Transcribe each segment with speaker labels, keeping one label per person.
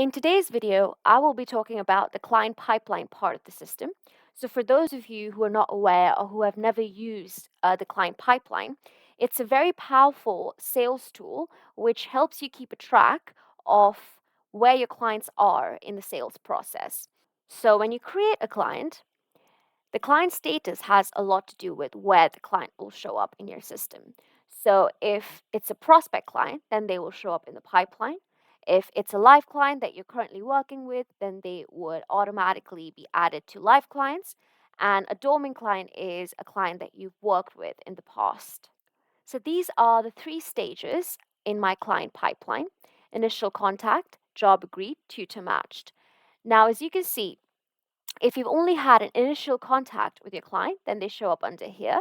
Speaker 1: In today's video, I will be talking about the client pipeline part of the system. So for those of you who are not aware or who have never used the client pipeline, it's a very powerful sales tool which helps you keep a track of where your clients are in the sales process. So when you create a client, the client status has a lot to do with where the client will show up in your system. So if it's a prospect client, then they will show up in the pipeline. If it's a live client that you're currently working with, then they would automatically be added to live clients. And a dormant client is a client that you've worked with in the past. So these are the three stages in my client pipeline: initial contact, job agreed, tutor matched. Now, as you can see, if you've only had an initial contact with your client, then they show up under here.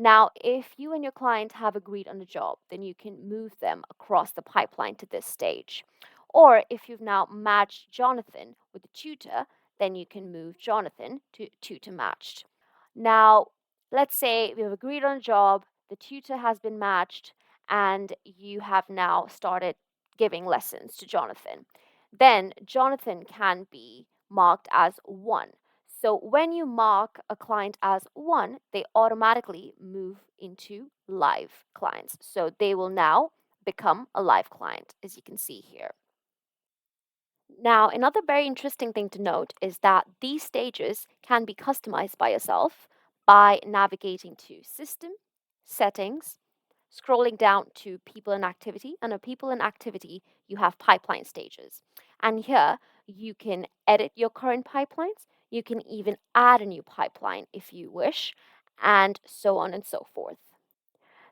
Speaker 1: Now, if you and your client have agreed on a job, then you can move them across the pipeline to this stage. Or if you've now matched Jonathan with the tutor, then you can move Jonathan to tutor matched. Now, let's say we have agreed on a job, the tutor has been matched, and you have now started giving lessons to Jonathan. Then Jonathan can be marked as 1. So when you mark a client as 1, they automatically move into live clients. So they will now become a live client, as you can see here. Now, another very interesting thing to note is that these stages can be customized by yourself by navigating to System, Settings, scrolling down to People and Activity. And on People and Activity, you have pipeline stages. And here you can edit your current pipelines. You can even add a new pipeline if you wish, and so on and so forth.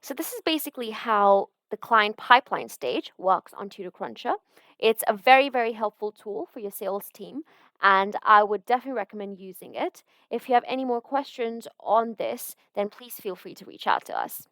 Speaker 1: So this is basically how the client pipeline stage works on TutorCruncher. It's a very, very helpful tool for your sales team, and I would definitely recommend using it. If you have any more questions on this, then please feel free to reach out to us.